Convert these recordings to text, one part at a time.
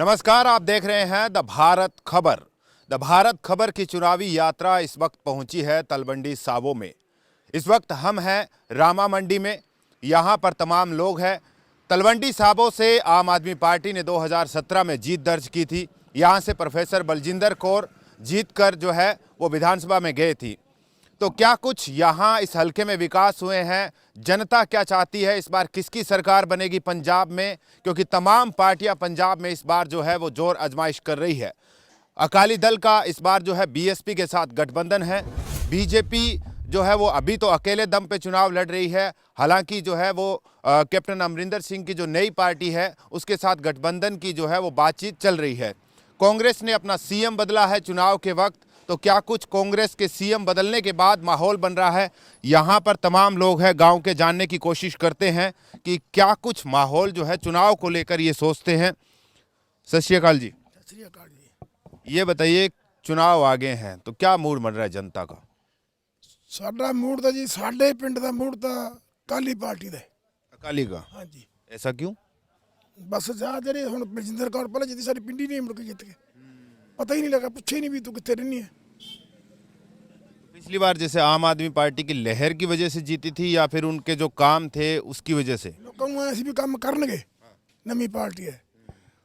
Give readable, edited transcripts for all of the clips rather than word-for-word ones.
नमस्कार, आप देख रहे हैं द भारत खबर। द भारत खबर की चुनावी यात्रा इस वक्त पहुंची है तलवंडी साबो में। इस वक्त हम हैं रामा मंडी में। यहां पर तमाम लोग हैं। तलवंडी साबो से आम आदमी पार्टी ने 2017 में जीत दर्ज की थी। यहां से प्रोफेसर बलजिंदर कौर जीतकर जो है वो विधानसभा में गए थी। तो क्या कुछ यहाँ इस हलके में विकास हुए हैं? जनता क्या चाहती है? इस बार किसकी सरकार बनेगी पंजाब में? क्योंकि तमाम पार्टियां पंजाब में इस बार जो है वो जोर आजमाइश कर रही है। अकाली दल का इस बार जो है बीएसपी के साथ गठबंधन है। बीजेपी जो है वो अभी तो अकेले दम पे चुनाव लड़ रही है। हालांकि जो है वो कैप्टन अमरिंदर सिंह की जो नई पार्टी है उसके साथ गठबंधन की जो है वो बातचीत चल रही है। कांग्रेस ने अपना सीएम बदला है चुनाव के वक्त। तो क्या कुछ कांग्रेस के सीएम बदलने के बाद माहौल बन रहा है? यहाँ पर तमाम लोग हैं गांव के, जानने की कोशिश करते हैं कि क्या कुछ माहौल जो है चुनाव को लेकर ये सोचते हैं। सत श्री अकाल जी। सत श्री अकाल जी। ये बताइए, चुनाव आगे हैं तो क्या मूड बन रहा है जनता का? साडा मूड तो जी साडे पिंड दा मूड तो काली पार्टी दा है। अकाली का? हाँ जी। ऐसा क्यों? बस जा जेह्ड़े हुण बलजिंदर कौर पहले जितनी सारी पिंडी नहीं मुड़ के जित के पता ही नहीं लगा, पूछे ही नहीं भी तू कितने रहनी है। पिछली बार जैसे आम आदमी पार्टी की लहर की वजह से जीती थी या फिर उनके जो काम थे उसकी वजह से? लोगों को ऐसे भी काम करनगे, नवी पार्टी है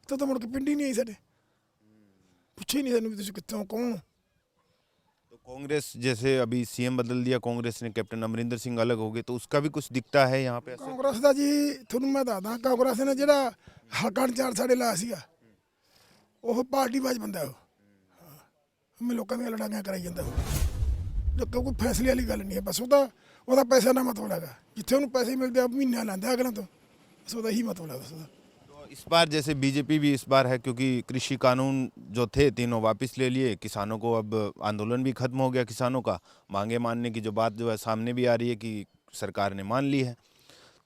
तो मुड़ के पिंडी नहीं आई साडे, पूछे ही नहीं सानू भी तुसीं कित्थों कौन हो। तो कांग्रेस जैसे अभी सीएम बदल दिया कांग्रेस ने, कैप्टन अमरिंदर सिंह अलग हो गए, तो उसका भी कुछ दिखता है यहाँ पे? कांग्रेस दा जी तुहानू मैं दसदा, कांग्रेस ने जिहड़ा हलका इंचार्ज साडे लाया सीगा ਉਹ ਪਾਰਟੀਬਾਜ਼ ਬੰਦਾ ਉਹ। ਮੈਂ ਲੋਕਾਂ ਦੀਆਂ ਲੜਾਈਆਂ ਕਰਾਈ ਜਾਂਦਾ ਉਹ। ਲੋਕਾਂ ਕੋਈ ਫੈਸਲੇ ਵਾਲੀ ਗੱਲ ਨਹੀਂ ਹੈ, ਬਸ ਉਹਦਾ ਪੈਸਾ ਨਾ ਮਤਲਬ ਹੈਗਾ। ਜਿੱਥੇ ਉਹਨੂੰ ਪੈਸੇ ਮਿਲਦੇ ਆ ਮਹੀਨਾ ਲੈਂਦਾ ਅਗਲਾਂ ਤੋਂ, ਬਸ ਉਹਦਾ ਹੀ ਮਤਲਬ ਹੈ ਉਹਦਾ। तो इस बार जैसे बीजेपी भी इस बार है, क्योंकि कृषि कानून जो थे तीनों वापस ले लिए, किसानों को अब आंदोलन भी खत्म हो गया, किसानों का मांगे मानने की जो बात जो है सामने भी आ रही है कि सरकार ने मान ली है,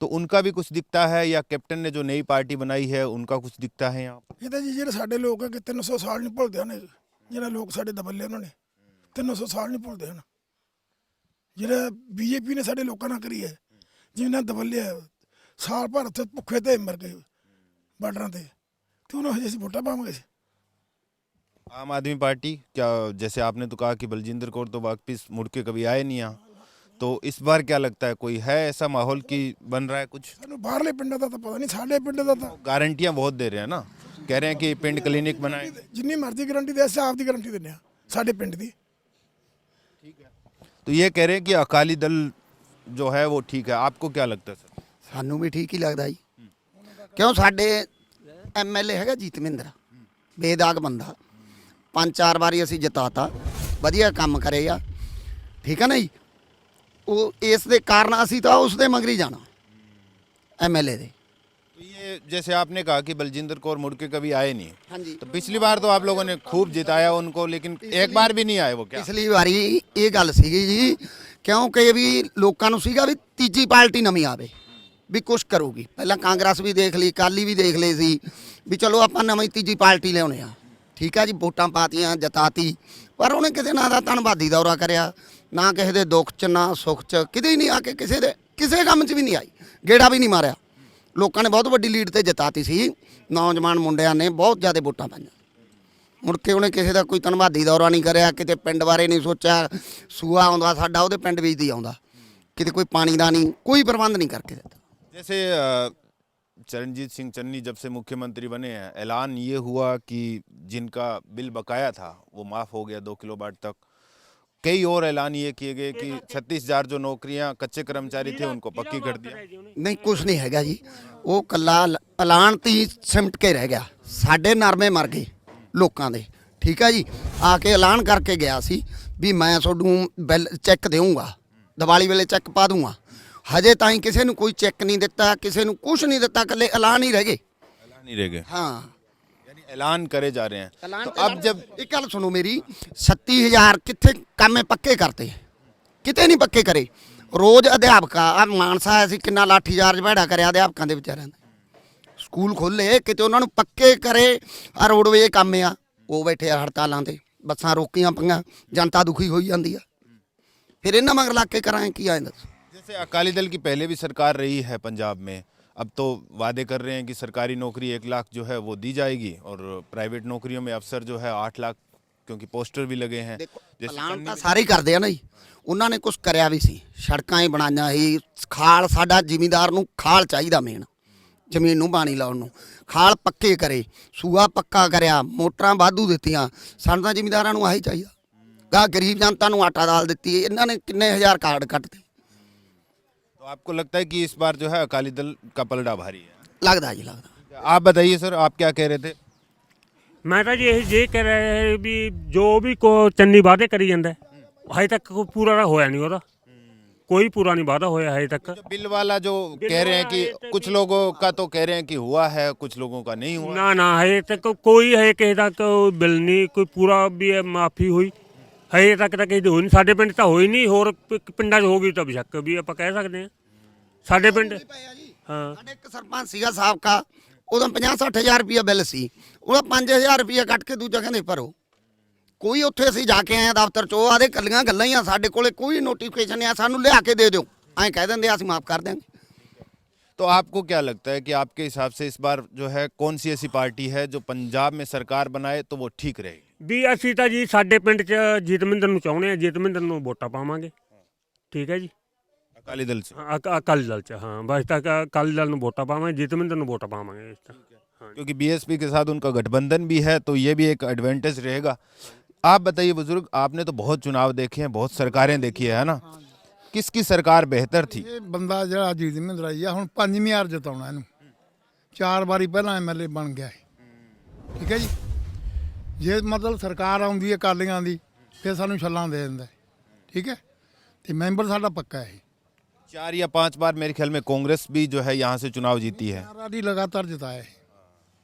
तो उनका भी कुछ दिखता है या कैप्टन ने जो नई पार्टी बनाई है उनका कुछ दिखता है यहाँ पर? ਇਹ ਤਾਂ ਜੀ ਜਿਹੜੇ ਸਾਡੇ ਲੋਕ ਹੈ ਕਿ 300 ਸਾਲ ਨਹੀਂ ਭੁੱਲਦੇ ਹਨ। ਜਿਹੜਾ ਲੋਕ ਸਾਡੇ ਦਬੱਲੇ ਉਹਨਾਂ ਨੇ 300 ਸਾਲ ਨਹੀਂ ਭੁੱਲਦੇ ਹਨ। ਜਿਹੜਾ ਬੀਜੇਪੀ ਨੇ ਸਾਡੇ ਲੋਕਾਂ ਨਾਲ ਕਰੀ ਹੈ, ਜਿਨ੍ਹਾਂ ਦਬੱਲੇ ਸਾਲ ਭਰ ਉੱਥੇ ਭੁੱਖੇ ਤੇ ਮਰ ਗਏ ਬਾਰਡਰਾਂ ਤੇ ਉਹਨਾਂ ਹਜੇ ਅਸੀਂ ਵੋਟਾਂ ਪਾਵਾਂਗੇ। आम आदमी पार्टी क्या, जैसे आपने तो कहा कि बलजिंदर कौर तो वापस मुड़ के कभी आए नहीं यहाँ, तो इस बार क्या लगता है कोई है ऐसा माहौल कि बन रहा है कुछ? ਸਾਨੂੰ ਬਾਹਰਲੇ ਪਿੰਡਾਂ ਦਾ ਤਾਂ ਪਤਾ ਨਹੀਂ, ਸਾਡੇ ਪਿੰਡ ਦਾ ਤਾਂ गारंटियां बहुत दे रहे हैं ना, कह रहे हैं कि पिंड क्लिनिक बनाए। जिन्नी मर्जी गारंटी दे, आप की गारंटी देने साडे पिंड दी। तो ये कह रहे हैं कि अकाली दल जो है वो ठीक है, आपको क्या लगता है सर? ਸਾਨੂੰ ਵੀ ਠੀਕ ਹੀ ਲੱਗਦਾ ਜੀ, ਕਿਉਂ ਸਾਡੇ ਐਮਐਲਏ ਹੈਗਾ ਜੀਤਮਿੰਦਰ, ਬੇਦਾਗ ਬੰਦਾ, 5-4 ਵਾਰੀ ਅਸੀਂ ਜਿਤਾਤਾ, ਵਧੀਆ ਕੰਮ ਕਰੇ ਆ, ਠੀਕ ਹੈ ਨਾ ਜੀ। ਉਹ ਇਸ ਦੇ ਕਾਰਨ ਅਸੀਂ ਤਾਂ ਉਸ ਦੇ ਮਗਰੀ ਜਾਣਾ ਐਮਐਲਏ ਦੇ। तो ये जैसे आपने कहा कि बलजिंदर कौर मुड़ के कभी आए नहीं, हाँ जी। तो पिछली बार तो आप लोगों ने खूब जिताया उनको, लेकिन एक बार भी नहीं आए वो, क्या? ਪਿਛਲੀ ਵਾਰੀ ਇਹ ਗੱਲ ਸੀਗੀ ਜੀ, ਕਿਉਂਕਿ ਵੀ ਲੋਕਾਂ ਨੂੰ ਸੀਗਾ ਵੀ ਤੀਜੀ ਪਾਰਟੀ ਨਵੀਂ ਆਵੇ ਵੀ ਕੁਛ ਕਰੂਗੀ। ਪਹਿਲਾਂ ਕਾਂਗਰਸ ਵੀ ਦੇਖ ਲਈ, ਅਕਾਲੀ ਵੀ ਦੇਖ ਲਏ ਸੀ ਵੀ ਚਲੋ ਆਪਾਂ ਨਵੀਂ ਤੀਜੀ ਪਾਰਟੀ ਲਿਆਉਣੇ ਆ, ਠੀਕ ਆ ਜੀ। ਵੋਟਾਂ ਪਾਤੀਆਂ, ਜਿਤਾਤੀ, ਪਰ ਉਹਨੇ ਕਿਸੇ ਨਾ ਦਾ ਧੰਨਵਾਦੀ ਦੌਰਾ ਕਰਿਆ, ਨਾ ਕਿਸੇ ਦੇ ਦੁੱਖ 'ਚ ਨਾ ਸੁੱਖ 'ਚ, ਕਿਤੇ ਹੀ ਨਹੀਂ ਆ ਕੇ ਕਿਸੇ ਕੰਮ 'ਚ ਵੀ ਨਹੀਂ ਆਈ, ਗੇੜਾ ਵੀ ਨਹੀਂ ਮਾਰਿਆ। ਲੋਕਾਂ ਨੇ ਬਹੁਤ ਵੱਡੀ ਲੀਡ ਤੇ ਜਿਤਾਤੀ ਸੀ, ਨੌਜਵਾਨ ਮੁੰਡਿਆਂ ਨੇ ਬਹੁਤ ਜ਼ਿਆਦਾ ਵੋਟਾਂ ਪਾਈਆਂ। ਮੁੜ ਕੇ ਉਹਨੇ ਕਿਸੇ ਦਾ ਕੋਈ ਧੰਨਵਾਦੀ ਦੌਰਾ ਨਹੀਂ ਕਰਿਆ, ਕਿਤੇ ਪਿੰਡ ਬਾਰੇ ਨਹੀਂ ਸੋਚਿਆ। ਸੂਆ ਆਉਂਦਾ ਸਾਡਾ ਉਹਦੇ ਪਿੰਡ ਵਿੱਚ ਦੀ ਆਉਂਦਾ, ਕਿਤੇ ਕੋਈ ਪਾਣੀ ਦਾ ਨਹੀਂ, ਕੋਈ ਪ੍ਰਬੰਧ ਨਹੀਂ ਕਰਕੇ ਦਿੱਤਾ। जैसे चरणजीत सिंह चन्नी जब से मुख्यमंत्री बने हैं, ऐलान ये हुआ कि जिनका बिल बकाया था वो माफ़ हो गया 2 किलोवाट तक। कई और ऐलान ये किए गए कि 36,000 जो नौकरियां कच्चे कर्मचारी थे उनको पक्की कर दिया। ਨਹੀਂ ਕੁਛ ਨਹੀਂ ਹੈਗਾ ਜੀ, ਉਹ ਕੱਲਾ ਐਲਾਨ ਤੇ ਹੀ ਸਿਮਟ ਕੇ ਰਹਿ ਗਿਆ। ਸਾਡੇ ਨਰਮੇ ਮਰ ਗਏ ਲੋਕਾਂ ਦੇ, ਠੀਕ ਆ ਜੀ। ਆ ਕੇ ਐਲਾਨ ਕਰਕੇ ਗਿਆ ਸੀ ਵੀ ਮੈਂ ਤੁਹਾਨੂੰ ਬਿੱਲ ਚੈੱਕ ਦੇਵਾਂਗਾ, ਦੀਵਾਲੀ ਵੇਲੇ ਚੈੱਕ ਪਾ ਦੂੰਗਾ। ਹਜੇ ਤਾਈਂ ਕਿਸੇ ਨੂੰ ਕੋਈ ਚੈੱਕ ਨਹੀਂ ਦਿੱਤਾ, ਕਿਸੇ ਨੂੰ ਕੁਛ ਨਹੀਂ ਦਿੱਤਾ, ਇਕੱਲੇ ਐਲਾਨ ਹੀ ਰਹਿ ਗਏ। ऐलान ही रह गए, ਹਾਂ, यानी ऐलान करे जा रहे हैं। तो अब जब ਇੱਕ ਗੱਲ ਸੁਣੋ ਮੇਰੀ, 37,000 ਕਿੱਥੇ ਕਾਮੇ ਪੱਕੇ ਕਰਤੇ, ਕਿਤੇ ਨਹੀਂ ਪੱਕੇ ਕਰੇ। ਰੋਜ਼ ਅਧਿਆਪਕਾਂ ਆ ਮਾਨਸਾ ਅਸੀਂ ਕਿੰਨਾ ਲਾਠੀਚਾਰਜ ਭੈੜਾ ਕਰਿਆ ਅਧਿਆਪਕਾਂ ਦੇ ਵਿਚਾਰਿਆਂ ਦਾ। ਸਕੂਲ ਖੋਲ੍ਹੇ, ਕਿਤੇ ਉਹਨਾਂ ਨੂੰ ਪੱਕੇ ਕਰੇ। ਆ ਰੋਡਵੇਜ਼ ਕੰਮ ਆ, ਉਹ ਬੈਠੇ ਆ ਹੜਤਾਲਾਂ ਤੇ, ਬੱਸਾਂ ਰੋਕੀਆਂ ਪਈਆਂ, ਜਨਤਾ ਦੁਖੀ ਹੋਈ ਜਾਂਦੀ ਆ। ਫਿਰ ਇਹਨਾਂ ਮਗਰ ਲੱਗ ਕੇ ਕਰਾਂਗੇ ਕੀ ਆਏ ਦੱਸ। जैसे अकाली दल की पहले भी सरकार रही है पंजाब में, अब तो वादे कर रहे हैं कि सरकारी नौकरी 1 लाख जो है वो दी जाएगी और प्राइवेट नौकरियों में अफसर जो है 8 लाख, क्योंकि पोस्टर भी लगे हैं। ਦੇਖੋ जैसे ਪਲਾਨ ਤਾਂ ਸਾਰੇ ਹੀ ਕਰਦੇ ਆ ਨਾ ਜੀ। ਉਹਨਾਂ ਨੇ ਕੁਝ ਕਰਿਆ ਵੀ ਸੀ, ਸੜਕਾਂ ਹੀ ਬਣਾਈਆਂ ਸੀ। ਖਾਲ ਸਾਡਾ ਜ਼ਿਮੀਂਦਾਰ ਨੂੰ ਖਾਲ ਚਾਹੀਦਾ, ਮੇਨ ਜ਼ਮੀਨ ਨੂੰ ਪਾਣੀ ਲਾਉਣ ਨੂੰ ਖਾਲ ਪੱਕੇ ਕਰੇ, ਸੂਆ ਪੱਕਾ ਕਰਿਆ, ਮੋਟਰਾਂ ਵਾਧੂ ਦਿੱਤੀਆਂ। ਸਾਨੂੰ ਤਾਂ ਜ਼ਿਮੀਂਦਾਰਾਂ ਨੂੰ ਆਹੀ ਚਾਹੀਦਾ। ਗਾ ਗਰੀਬ ਜਨਤਾ ਨੂੰ ਆਟਾ ਦਾਲ ਦਿੱਤੀ, ਇਹਨਾਂ ਨੇ ਕਿੰਨੇ ਹਜ਼ਾਰ ਕਾਰਡ ਕੱਟਦੇ। तो आपको लगता है कि इस बार जो है अकाली दल का पलड़ा भारी है? ਲੱਗਦਾ ਜੀ, ਲੱਗਦਾ। आप बताइए सर, आप क्या कह रहे थे? ਮੈਂ ਤਾਂ ਜੀ ਇਹ ਕਹਿ ਰਿਹਾ ਵੀ ਜੋ ਵੀ ਚੰਨੀ ਵਾਅਦੇ ਕਰੀ ਜਾਂਦਾ ਹਜੇ ਤੱਕ ਕੋਈ ਪੂਰਾ ਤਾਂ ਹੋਇਆ ਨਹੀਂ ਉਹਦਾ, ਕੋਈ ਪੂਰਾ नहीं वादा होया हजे तक। जो बिल वाला जो बिल कह रहे हैं वाला कि है तो कुछ लोगों का तो कह रहे हैं कि हुआ है, कुछ लोगों का नहीं हुआ। ना ना हजे तक कोई हजे किसी ਦਾ ਕੋਈ ਬਿੱਲ ਨਹੀਂ, ਕੋਈ ਪੂਰਾ ਵੀ ਮਾਫੀ ਹੋਈ ਹਜੇ ਤੱਕ ਤਾਂ ਕਿਸੇ ਦੀ ਹੋਈ ਨਹੀਂ। ਸਾਡੇ ਪਿੰਡ ਤਾਂ ਹੋਈ ਨਹੀਂ, ਹੋਰ ਪਿੰਡਾਂ 'ਚ ਹੋ ਗਈ ਤਾਂ ਬੇਸ਼ੱਕ ਵੀ ਆਪਾਂ ਕਹਿ ਸਕਦੇ ਹਾਂ। ਸਾਡੇ ਪਿੰਡ ਹਾਂ ਸਾਡੇ ਇੱਕ ਸਰਪੰਚ ਸੀਗਾ ਸਾਬਕਾ, ਉਦੋਂ 50-60 ਹਜ਼ਾਰ ਰੁਪਇਆ ਬਿੱਲ ਸੀ, ਉਹਦਾ 5000 ਰੁਪਇਆ ਕੱਟ ਕੇ ਦੂਜਾ ਕਹਿੰਦੇ ਭਰੋ। ਕੋਈ ਉੱਥੇ ਅਸੀਂ ਜਾ ਕੇ ਆਏ ਆ ਦਫ਼ਤਰ 'ਚ, ਉਹ ਆਦੇ ਕੱਲੀਆਂ ਗੱਲਾਂ ਹੀ ਆ, ਸਾਡੇ ਕੋਲੇ ਕੋਈ ਨੋਟੀਫਿਕੇਸ਼ਨ ਨਹੀਂ ਆ, ਸਾਨੂੰ ਲਿਆ ਕੇ ਦੇ ਦਿਓ, ਐਂ ਕਹਿ ਦਿੰਦੇ ਆ, ਅਸੀਂ ਮਾਫ ਕਰ ਦਿਆਂਗੇ। तो आपको क्या लगता है कि आपके हिसाब से इस बार जो है कौन सी ऐसी पार्टी है जो पंजाब में सरकार बनाए तो वो ठीक रहेगी? ਵੀ ਅਸੀਂ ਤਾਂ ਜੀ ਸਾਡੇ ਪਿੰਡ 'ਚ ਜੀਤਮਿੰਦਰ ਨੂੰ ਚਾਹੁੰਦੇ ਹਾਂ, ਜੀਤਮਿੰਦਰ ਨੂੰ ਵੋਟਾਂ ਪਾਵਾਂਗੇ। ਠੀਕ ਹੈ ਜੀ, अकाली दल से? ਅਕਾਲੀ ਦਲ 'ਚ ਹਾਂ, ਬਸ ਤੱਕ ਅਕਾਲੀ ਦਲ ਨੂੰ ਵੋਟਾਂ ਪਾਵਾਂਗੇ, ਜੀਤਮਿੰਦਰ ਨੂੰ ਵੋਟਾਂ ਪਾਵਾਂਗੇ ਇਸ ਤਰ੍ਹਾਂ। क्योंकि बीएसपी के साथ उनका गठबंधन भी है, तो ये भी एक एडवांटेज रहेगा। आप बताइए बुजुर्ग, आपने तो बहुत चुनाव देखे हैं, बहुत सरकारें देखी है ना, किसकी सरकार बेहतर थी? ਇਹ ਬੰਦਾ ਜਿਹੜਾ ਅਜੀਤ ਮਹਿੰਦਰਾ ਜੀ ਆ, ਹੁਣ 5ਵੀਂ ਵਾਰ ਜਿਤਾਉਣਾ ਇਹਨੂੰ। 4 ਵਾਰੀ ਪਹਿਲਾਂ ਐਮਐਲਏ ਬਣ ਗਿਆ ਹੈ। ਠੀਕ ਹੈ ਜੀ, ਜੇ ਮਤਲਬ ਸਰਕਾਰ ਆਉਂਦੀ ਹੈ ਅਕਾਲੀਆਂ ਦੀ, ਫਿਰ ਸਾਨੂੰ ਛੱਲਾਂ ਦੇ ਦਿੰਦਾ ਹੈ। ਠੀਕ ਹੈ, ਤੇ ਮੈਂਬਰ ਸਾਡਾ ਪੱਕਾ ਹੈ। 4 या 5 बार मेरे ख्याल में कांग्रेस भी जो है यहाँ से चुनाव जीती है। 4 ਵਾਰੀ ਲਗਾਤਾਰ ਜਿਤਾਇਆ ਹੈ।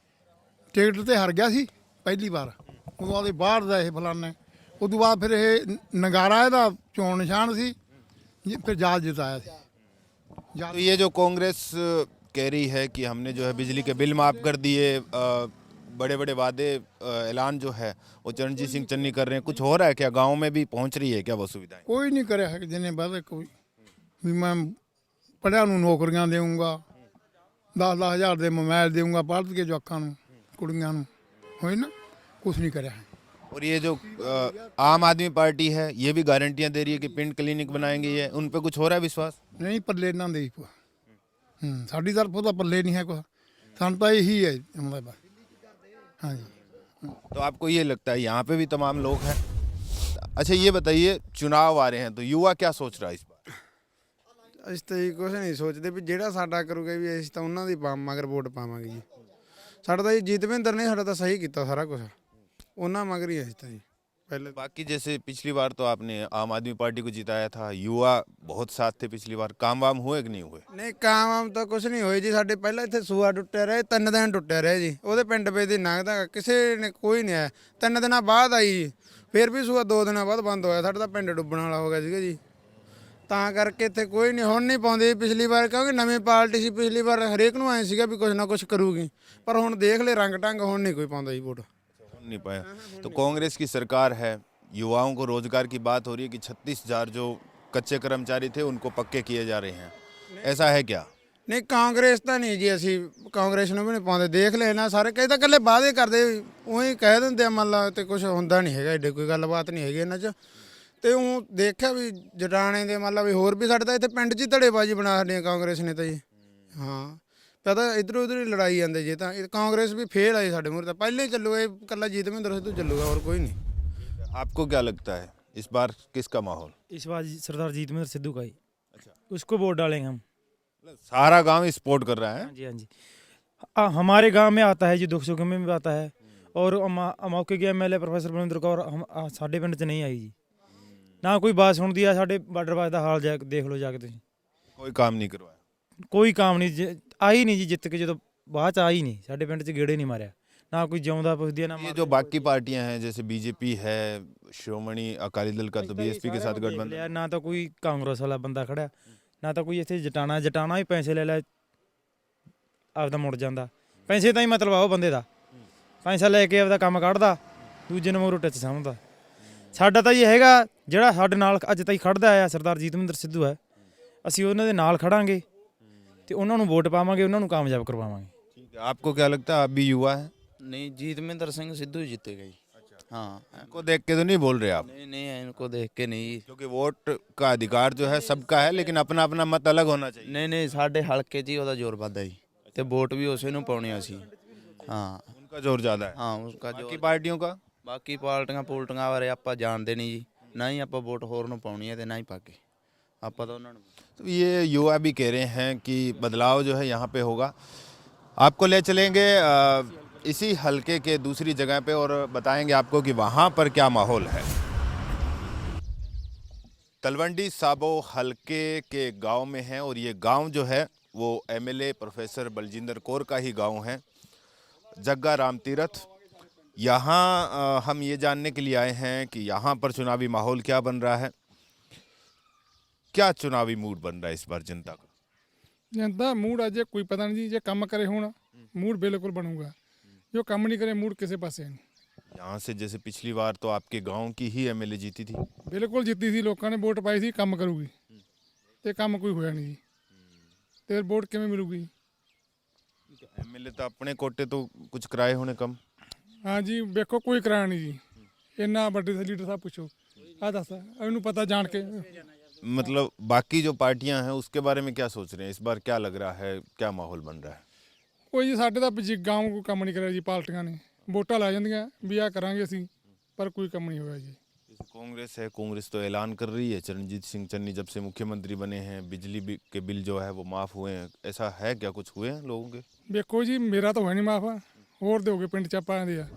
ਟਿਕਟ ਤੇ ਹਾਰ ਗਿਆ ਸੀ ਪਹਿਲੀ ਵਾਰ, ਉਦੋਂ ਆਦੇ ਬਾਹਰ ਦਾ ਇਹ ਫਲਾਨਾ। ਉਦੋਂ ਬਾਅਦ ਫਿਰ ਇਹ ਨਗਾਰਾ ਇਹਦਾ ਚੋਣ ਨਿਸ਼ਾਨ ਸੀ, ਫਿਰ ਜਾਤ ਜਿਤਾਇਆ ਸੀ। तो ये जो कांग्रेस कह रही है कि हमने जो है बिजली के बिल माफ़ कर दिए, बड़े बड़े वादे ऐलान जो है वो चरणजीत सिंह चन्नी कर रहे हैं, कुछ हो रहा है क्या? गाँव में भी पहुँच रही है क्या वो सुविधाएं? ਕੋਈ ਨਹੀਂ ਕਰਿਆ ਹੈ ਜਿਹਨੇ ਵਾਅਦਾ ਕੋਈ ਵੀ ਮੈਂ ਪੜ੍ਹਿਆ ਨੂੰ ਨੌਕਰੀਆਂ ਦੇਵਾਂਗਾ, 10-10 ਹਜ਼ਾਰ ਦੇ ਮੋਬਾਈਲ ਦੇਵਾਂਗਾ ਪੜ੍ਹ ਕੇ ਜਵਾਕਾਂ ਨੂੰ, ਕੁੜੀਆਂ ਨੂੰ, ਹੋਈ ਨਾ, ਕੁਛ ਨਹੀਂ ਕਰਿਆ ਹੈ। और ये जो आम आदमी पार्टी है ये भी गारंटियां दे रही है कि पिंड क्लिनिक बनाएंगे, ये उन पे कुछ हो रहा है विश्वास? ਨਹੀਂ ਪੱਲੇ ਇਹਨਾਂ ਦੇ ਕੁਛ। ਸਾਡੀ ਤਰਫੋਂ ਤਾਂ ਪੱਲੇ ਨਹੀਂ ਹੈ ਕੁਛ, ਸਾਨੂੰ ਤਾਂ ਇਹੀ ਹੈ ਹੁੰਦਾ ਬਸ। ਹਾਂਜੀ। तो आपको ये लगता है यहाँ पे भी तमाम लोग हैं? अच्छा ये बताइए, चुनाव आ रहे हैं तो युवा क्या सोच रहा है इस बार? ਅਸੀਂ ਤਾਂ ਜੀ ਕੁਛ ਨਹੀਂ ਸੋਚਦੇ ਵੀ ਜਿਹੜਾ ਸਾਡਾ ਕਰੂਗਾ ਵੀ ਅਸੀਂ ਤਾਂ ਉਹਨਾਂ ਦੀ ਮਗਰ ਵੋਟ ਪਾਵਾਂਗੇ ਜੀ। ਸਾਡਾ ਤਾਂ ਜੀ ਜੀਤਵਿੰਦਰ ਨੇ ਸਾਡਾ ਤਾਂ ਸਹੀ ਕੀਤਾ ਸਾਰਾ ਕੁਝ, ਉਹਨਾਂ ਮਗਰ ਹੀ ਅਸੀਂ ਤਾਂ ਜੀ पहले। बाकी जैसे पिछली बार तो आपने आम आदमी पार्टी को जिताया था, युवा बहुत साथ थे पिछली बार, काम वाम हुए कि नहीं हुए? ਨਹੀਂ ਕਾਮ ਤਾਂ ਕੁਛ ਨਹੀਂ ਹੋਏ ਜੀ। ਸਾਡੇ ਪਹਿਲਾਂ ਇੱਥੇ ਸੂਆ ਟੁੱਟਿਆ ਰਹੇ, 3 ਦਿਨ ਟੁੱਟਿਆ ਰਿਹਾ ਜੀ, ਉਹਦੇ ਪਿੰਡ ਪੇ ਦੀ ਲੰਘਦਾ ਕਿਸੇ ਨੇ ਕੋਈ ਨਹੀਂ ਆਇਆ। 3 ਦਿਨਾਂ ਬਾਅਦ ਆਈ ਜੀ, ਫਿਰ ਵੀ ਸੂਆ 2 ਦਿਨਾਂ ਬਾਅਦ ਬੰਦ ਹੋਇਆ। ਸਾਡਾ ਤਾਂ ਪਿੰਡ ਡੁੱਬਣ ਵਾਲਾ ਹੋ ਗਿਆ ਸੀਗਾ ਜੀ, ਤਾਂ ਕਰਕੇ ਇੱਥੇ ਕੋਈ ਨਹੀਂ। ਹੁਣ ਨਹੀਂ ਪਾਉਂਦੇ ਪਿਛਲੀ ਵਾਰ, ਕਿਉਂਕਿ ਨਵੀਂ ਪਾਰਟੀ ਸੀ। ਪਿਛਲੀ ਵਾਰ ਹਰੇਕ ਨੂੰ ਆਏ ਸੀਗਾ ਵੀ ਕੁਛ ਨਾ ਕੁਛ ਕਰੂਗੀ, ਪਰ ਹੁਣ ਦੇਖ ਲੈ ਰੰਗ ਢੰਗ, ਹੁਣ ਨਹੀਂ ਕੋਈ ਪਾਉਂਦਾ ਜੀ ਵੋਟ। नहीं पाया। तो कांग्रेस की सरकार है, युवाओं को रोजगार की बात हो रही है कि 36,000 जो कच्चे कर्मचारी थे उनको पक्के किए जा रहे हैं, ऐसा है क्या? ਨਹੀਂ ਕਾਂਗਰਸ ਤਾਂ ਨਹੀਂ ਜੀ, ਅਸੀਂ ਕਾਂਗਰਸ ਨੂੰ ਵੀ ਨਹੀਂ ਪਾਉਂਦੇ। ਦੇਖ ਲੈ ਨਾ ਸਾਰੇ ਕਈ ਤਾਂ ਇਕੱਲੇ ਵਾਅਦੇ ਕਰਦੇ, ਉਹੀ ਕਹਿ ਦਿੰਦੇ ਆ ਮੰਨ ਲਾ, ਤੇ ਕੁਝ ਹੁੰਦਾ ਨਹੀਂ ਹੈਗਾ, ਏਡੇ ਕੋਈ ਗੱਲਬਾਤ ਨਹੀਂ ਹੈਗੀ ਇਹਨਾਂ 'ਚ। ਤੇ ਉਹ ਦੇਖਿਆ ਵੀ ਜਟਾਣੇ ਦੇ ਮੰਨ ਲਾ ਵੀ ਹੋਰ ਵੀ ਸਾਡੇ ਤਾਂ ਇੱਥੇ ਪਿੰਡ 'ਚ ਹੀ ਧੜੇਬਾਜ਼ੀ ਬਣਾ ਸਾਡੀਆਂ ਕਾਂਗਰਸ ਨੇ ਤਾਂ ਜੀ। ਹਾਂ, ਪਤਾ ਇੱਧਰੋਂ ਉੱਧਰ ਹੀ ਲੜਾਈ ਜਾਂਦੇ ਜੇ, ਤਾਂ ਕਾਂਗਰਸ ਵੀ ਫੇਲ ਆਈ ਸਾਡੇ ਮੂਹਰੇ, ਤਾਂ ਪਹਿਲੇ ਹੀ ਚੱਲੂਗਾ ਇਹ ਇਕੱਲਾ ਜੀਤਵਿੰਦਰ ਸਿੱਧੂ ਚੱਲੂਗਾ, ਹੋਰ ਕੋਈ ਨਹੀਂ। आपको क्या लगता है इस बार किसका माहौल? इस बार सरदार जीतमिंदर सिद्धू का ही। अच्छा, उसको वोट डालेंगे हम। सारा गांव ही सपोर्ट कर रहा है? हाँ जी, हाँ जी। हमारे गांव में आता है जी, दुख सुख में भी आता है। और मौके के एमएलए प्रोफेसर बलविंदर कौर हम साढ़े पिंड च नहीं आई जी, ना कोई बात सुनती है। साढ़े बार्डर बाज का हाल देख लो जाके तुसीं, कोई काम नहीं करवाया? कोई काम नहीं, आई नहीं जी, जित के जो बाਅਦ ਚ आई नहीं, साढ़े पिंड च गेड़े नहीं मारिया, ना कोई जिਉਂਦਾ पुछदी है ना। ये जो बाकी पार्टियां हैं जैसे बीजेपी है, श्रोमणी अकाली दल का, तो बीएसपी के साथ गठबंधन, ना तो कोई कांग्रेस वाला बंदा खड़ा, ना तो कोई ਇੱਥੇ ਜਟਾਣਾ ਵੀ ਪੈਸੇ ਲੈ ਲੈ ਆਪਦਾ ਮੁੜ ਜਾਂਦਾ। ਪੈਸੇ ਤਾਂ ਹੀ ਮਤਲਬ ਆ ਉਹ ਬੰਦੇ ਦਾ, ਪੈਸਾ ਲੈ ਕੇ ਆਪਦਾ ਕੰਮ ਕੱਢਦਾ, ਦੂਜੇ ਨੂੰ ਮੂਹਰੋਂ ਟੱਚ ਸਮਝਦਾ। ਸਾਡਾ ਤਾਂ ਇਹ ਹੈਗਾ ਜਿਹੜਾ ਸਾਡੇ ਨਾਲ ਅੱਜ ਤਾਈਂ ਖੜਦਾ ਆਇਆ ਸਰਦਾਰ ਜੀਤਵਿੰਦਰ ਸਿੱਧੂ ਹੈ, ਅਸੀਂ ਉਹਨਾਂ ਦੇ ਨਾਲ ਖੜਾਂਗੇ। ਤੇ ਉਹਨਾਂ ਨੂੰ ਵੋਟ ਪਾਵਾਂਗੇ, ਉਹਨਾਂ ਨੂੰ ਕਾਮਯਾਬ ਕਰਵਾਵਾਂਗੇ। ठीक है, आपको क्या लगता है, आप भी युवा हैं? नहीं, जीतमिंदर सिंह सिद्धू ही जीतेगा ही। हाँ, इनको देख के तो नहीं बोल रहे आप? नहीं नहीं, इनको देख के नहीं। क्योंकि वोट का अधिकार जो है सबका है, लेकिन अपना अपना मत अलग होना चाहिए। ਨਹੀਂ ਨਹੀਂ, ਸਾਡੇ ਹਲਕੇ 'ਚ ਹੀ ਉਹਦਾ ਜ਼ੋਰ ਵੱਧਦਾ ਜੀ, ਤੇ ਵੋਟ ਵੀ ਉਸੇ ਨੂੰ ਪਾਉਣੀ ਅਸੀਂ। ਹਾਂ उनका जोर ज्यादा है। ਹਾਂ, ਉਸਕਾ बाकी ਜ਼ੋਰ। पार्टियों का? ਬਾਕੀ ਪਾਰਟੀਆਂ ਬਾਰੇ ਆਪਾਂ ਜਾਣਦੇ ਨਹੀਂ ਜੀ, ਨਾ ਹੀ ਆਪਾਂ ਵੋਟ ਹੋਰ ਨੂੰ ਪਾਉਣੀ ਹੈ ਤੇ ਨਾ ਹੀ ਪਾ ਕੇ ਆਪਾਂ ਤਾਂ ਉਹਨਾਂ ਨੂੰ। तो ये युवा भी कह रहे हैं कि बदलाव जो है यहाँ पे होगा। आपको ले चलेंगे इसी हलके के दूसरी जगह पे और बताएंगे आपको कि वहाँ पर क्या माहौल है। तलवंडी साबो हलके के गांव में है और ये गांव जो है वो एमएलए प्रोफेसर बलजिंदर कौर का ही गांव है, जग्गा राम तीरथ। यहाँ हम ये जानने के लिए आए हैं कि यहाँ पर चुनावी माहौल क्या बन रहा है, क्या चुनावी मूड बन रहा है इस बार जनता का। जनता मूड अजे कोई पता नहीं जी, जे काम करे होना मूड बिल्कुल बनूगा, जो काम नहीं करे मूड किसी पासे नहीं। यहाँ से जैसे पिछली बार तो आपके गांव की ही एमएलए जीती थी। बिल्कुल जीती थी, लोगों ने वोट पाई थी काम करूगी, ते काम कोई होया नहीं जी, ते वोट किवें मिलूगी। एमएलए तो अपने कोटे तो कुछ कराए होने कम। हाँ जी, देखो कोई कराया नहीं जी, इन्ना वड्डे से लीडर साहब पूछो आ दस इन्हू पता जान के। मतलब बाकी जो पार्टियां हैं उसके बारे में क्या सोच रहे हैं, इस बार क्या लग रहा है, क्या माहौल बन रहा है? ਕੋਈ ਜੀ ਸਾਡੇ ਤਾਂ ਜੀ ਗਾਂਵ ਕੋਈ ਕੰਮ ਨਹੀਂ ਕਰਿਆ ਜੀ, ਪਾਰਟੀਆਂ ਨੇ ਵੋਟਾਂ ਲੈ ਜਾਂਦੀਆਂ ਵੀ ਆ ਕਰਾਂਗੇ ਅਸੀਂ, ਪਰ ਕੋਈ ਕੰਮ नहीं ਹੋਇਆ जी। जैसे कांग्रेस है, कांग्रेस तो ऐलान कर रही है, चरणजीत सिंह चन्नी जब से मुख्यमंत्री बने हैं के बिल जो है वो माफ़ हुए हैं, ऐसा है क्या, कुछ हुए हैं लोगों के? ਵੇਖੋ ਜੀ ਮੇਰਾ ਤਾਂ ਹੋਇਆ ਨਹੀਂ ਮਾਫ, ਹੋਰ ਦਿਓਗੇ ਪਿੰਡ ਚ ਆਪਾਂ ਦੇ ਆ,